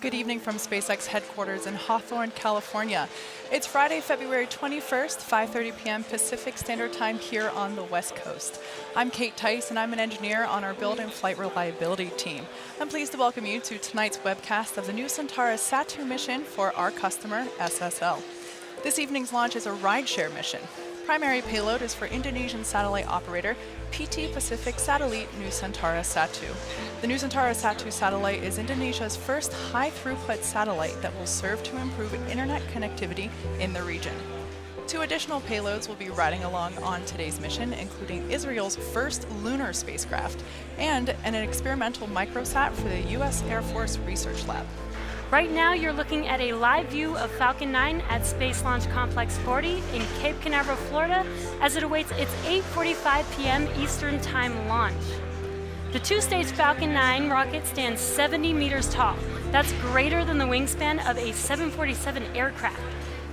Good evening from SpaceX headquarters in Hawthorne, California. It's Friday, February 21st, 5:30 p.m. Pacific Standard Time here on the West Coast. I'm Kate Tice, and I'm an engineer on our build and flight reliability team. I'm pleased to welcome you to tonight's webcast of the Nusantara Satu mission for our customer, SSL. This evening's launch is a rideshare mission. Primary payload is for Indonesian satellite operator PT Pasifik Satelit Nusantara Satu. The Nusantara Satu satellite is Indonesia's first high-throughput satellite that will serve to improve internet connectivity in the region. 2 additional payloads will be riding along on today's mission, including Israel's first lunar spacecraft and an experimental microsat for the U.S. Air Force Research Lab. Right now, you're looking at a live view of Falcon 9 at Space Launch Complex 40 in Cape Canaveral, Florida, as it awaits its 8:45 p.m. Eastern Time launch. The 2-stage Falcon 9 rocket stands 70 meters tall. That's greater than the wingspan of a 747 aircraft.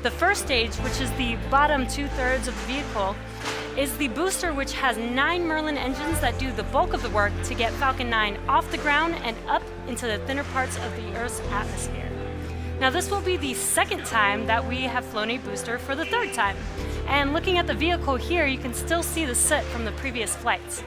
The first stage, which is the bottom 2/3 of the vehicle, is the booster, which has 9 Merlin engines that do the bulk of the work to get Falcon 9 off the ground and up into the thinner parts of the Earth's atmosphere. Now, this will be the second time that we have flown a booster for the 3rd time. And looking at the vehicle here, you can still see the soot from the previous flights.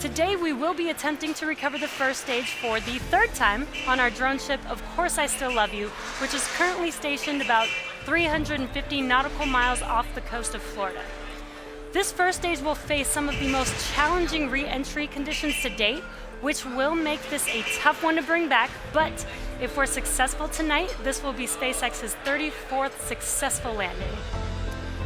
Today, we will be attempting to recover the first stage for the 3rd time on our drone ship, Of Course I Still Love You, which is currently stationed about 350 nautical miles off the coast of Florida. This first stage will face some of the most challenging re-entry conditions to date, which will make this a tough one to bring back, but if we're successful tonight, this will be SpaceX's 34th successful landing.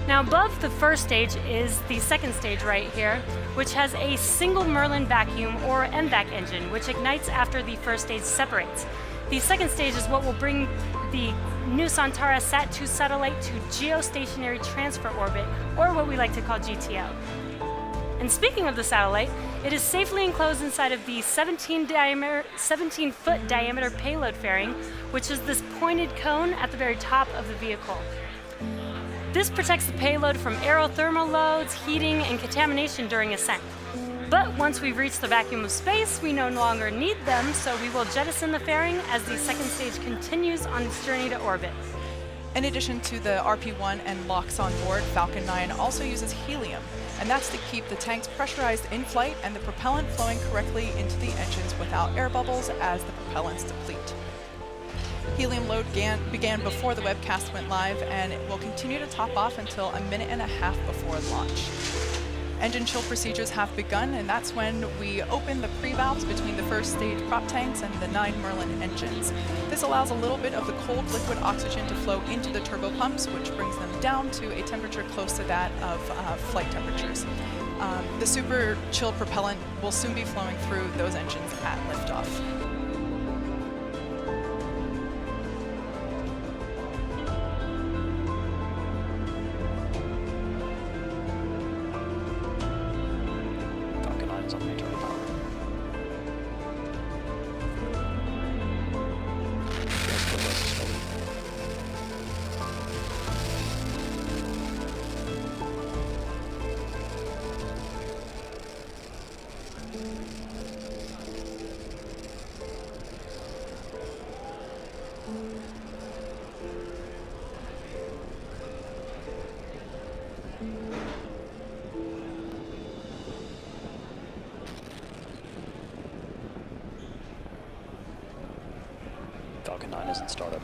Now, above the first stage is the second stage right here, which has a single Merlin vacuum or MVAC engine, which ignites after the first stage separates. The second stage is what will bring the Nusantara Satu satellite to geostationary transfer orbit, or what we like to call GTO. And speaking of the satellite, it is safely enclosed inside of the 17-foot diameter payload fairing, which is this pointed cone at the very top of the vehicle. This protects the payload from aerothermal loads, heating, and contamination during ascent. But once we've reached the vacuum of space, we no longer need them, so we will jettison the fairing as the second stage continues on its journey to orbit. In addition to the RP-1 and LOX on board, Falcon 9 also uses helium, and that's to keep the tanks pressurized in flight and the propellant flowing correctly into the engines without air bubbles as the propellants deplete. Helium load began before the webcast went live, and it will continue to top off until a minute and a half before launch. Engine chill procedures have begun, and that's when we open the pre-valves between the first stage prop tanks and the 9 Merlin engines. This allows a little bit of the cold liquid oxygen to flow into the turbopumps, which brings them down to a temperature close to that of flight temperatures. The super chilled propellant will soon be flowing through those engines at liftoff. Falcon 9 is in startup.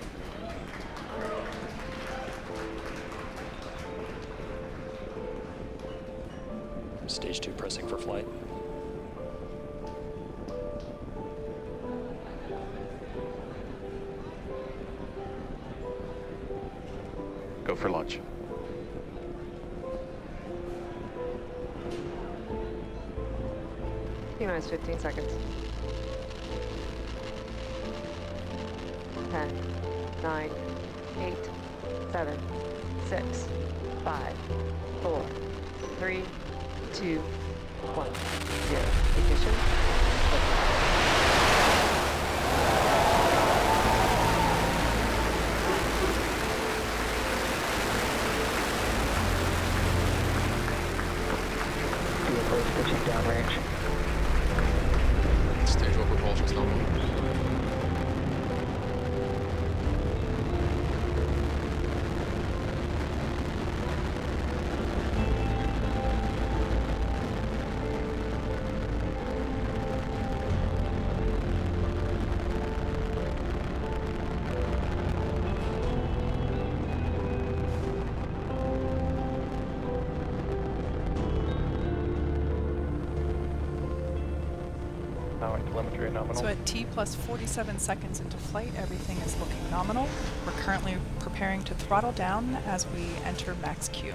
Stage 2 pressing for flight. Go for launch. T-minus 15 seconds. 10, 9, 8, 7, 6, 5, 4, 3, 2, 1, 0. Ignition. Vehicle is pitching downrange. Stage 1 propulsion's normal. Allowing telemetry nominal. So at T plus 47 seconds into flight, everything is looking nominal. We're currently preparing to throttle down as we enter max Q.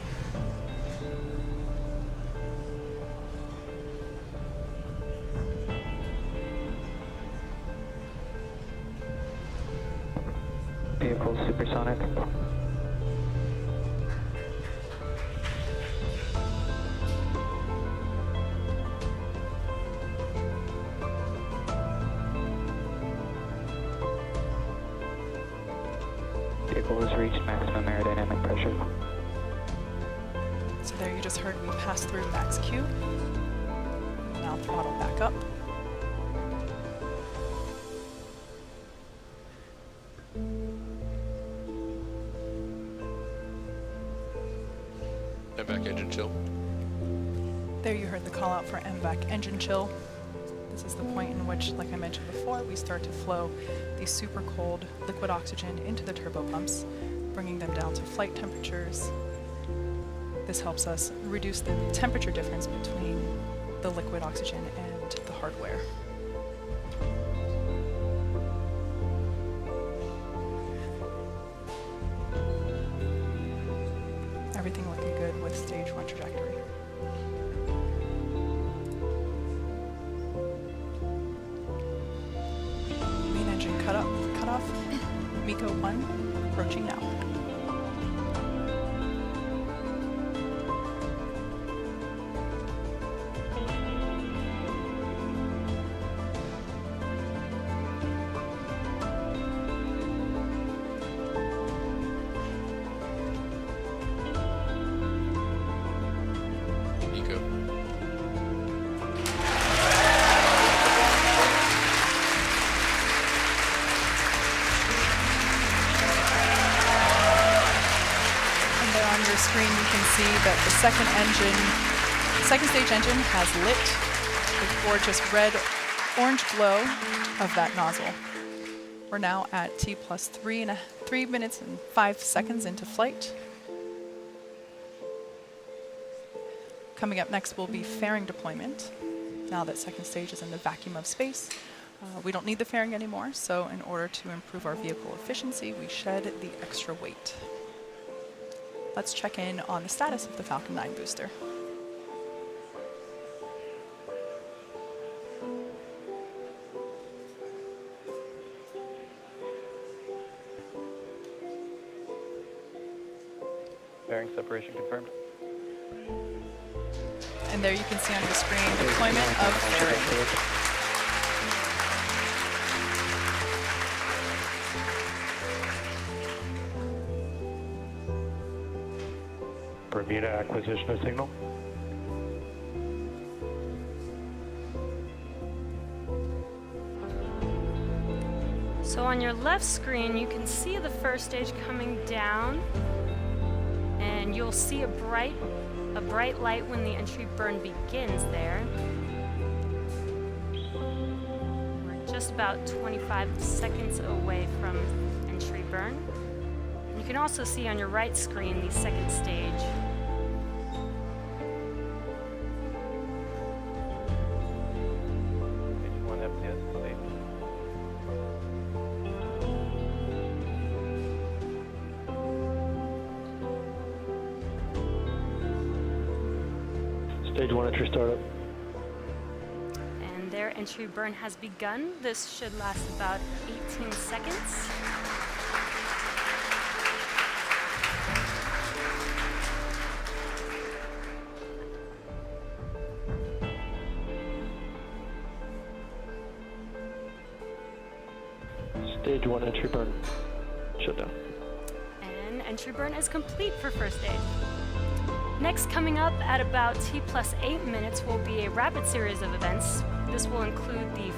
Vehicle supersonic. Vehicle has reached maximum aerodynamic pressure. So there you just heard we passed through max Q. Now throttle back up. MVAC engine chill. There you heard the call out for MVAC engine chill. This is the point in which, like I mentioned before, we start to flow the super cold liquid oxygen into the turbopumps, bringing them down to flight temperatures. This helps us reduce the temperature difference between the liquid oxygen and the hardware. Everything looking good with stage 1 trajectory. Main engine cutoff. MECO 1 approaching now. Eco. And there on your screen you can see that the second stage engine has lit the gorgeous red orange glow of that nozzle. We're now at T plus 3 minutes and 5 seconds into flight. Coming up next will be fairing deployment. Now that second stage is in the vacuum of space, we don't need the fairing anymore, so in order to improve our vehicle efficiency, we shed the extra weight. Let's check in on the status of the Falcon 9 booster. Bearing separation confirmed. And there you can see on your screen deployment of fairing. Bermuda acquisition of signal. So on your left screen, you can see the first stage coming down, and you'll see a bright light when the entry burn begins there. We're just about 25 seconds away from entry burn. You can also see on your right screen the second stage. Stage 1 FTS stage. Stage 1 entry startup. And their entry burn has begun. This should last about 18 seconds. Stage 1 entry burn. Shut down. And entry burn is complete for first stage. Next, coming up at about T plus 8 minutes will be a rapid series of events. This will include the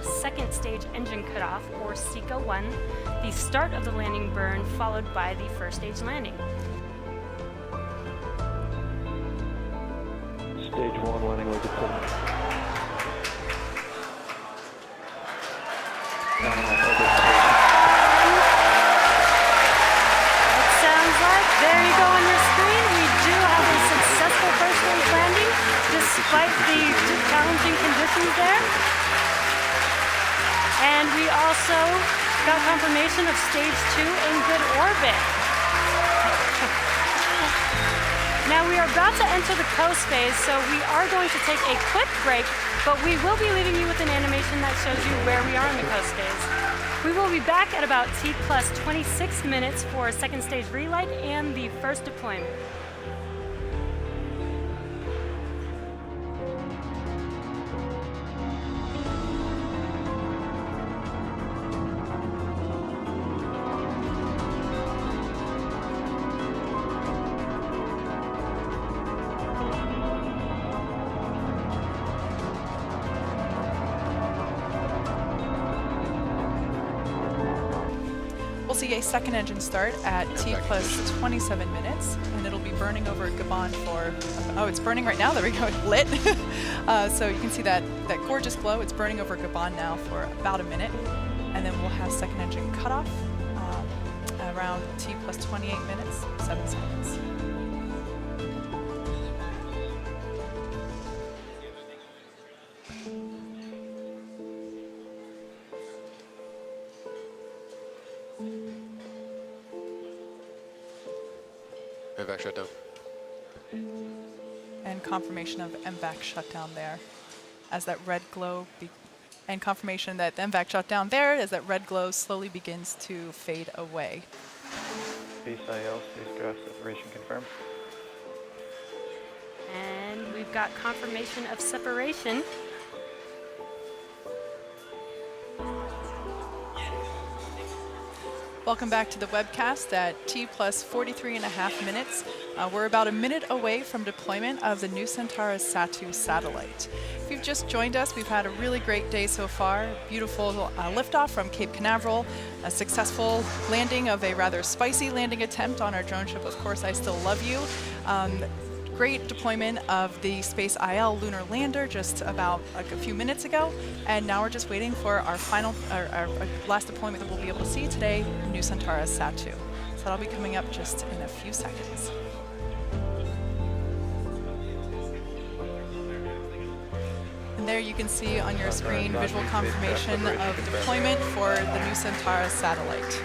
second stage engine cutoff, or SECA 1, the start of the landing burn, followed by the first stage landing. Stage 1 landing was deployed. It sounds like, there you go on your screen, we do have a successful first stage landing, despite the challenging conditions there. And we also got confirmation of stage 2 in good orbit. Now we are about to enter the coast phase, so we are going to take a quick break, but we will be leaving you with an animation that shows you where we are in the coast phase. We will be back at about T plus 26 minutes for a second stage relight and the first deployment. We'll see a second engine start at T plus 27 minutes, and it'll be burning over Gabon for, oh, it's burning right now, there we go, lit. So you can see that gorgeous glow, it's burning over Gabon now for about a minute, and then we'll have second engine cutoff around T plus 28 minutes, 7 seconds. Evac shutdown. And confirmation of MVAC shutdown there as that red glow, and confirmation that the MVAC shutdown there as that red glow slowly begins to fade away. SpaceIL, spacecraft separation confirmed. And we've got confirmation of separation. Welcome back to the webcast at T plus 43.5 minutes. We're about a minute away from deployment of the Nusantara Satu satellite. If you've just joined us, we've had a really great day so far. Beautiful liftoff from Cape Canaveral, a successful landing of a rather spicy landing attempt on our drone ship, Of Course I Still Love You. Great deployment of the SpaceIL lunar lander just about a few minutes ago, and now we're just waiting for our final, our last deployment that we'll be able to see today, Nusantara Satu. So that'll be coming up just in a few seconds. And there you can see on your screen visual confirmation of deployment for the Nusantara satellite.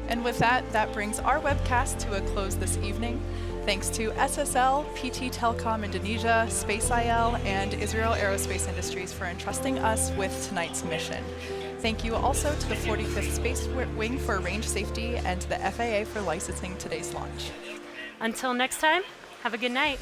And with that, that brings our webcast to a close this evening. Thanks to SSL, PT Telkom Indonesia, SpaceIL, and Israel Aerospace Industries for entrusting us with tonight's mission. Thank you also to the 45th Space Wing for range safety and to the FAA for licensing today's launch. Until next time, have a good night.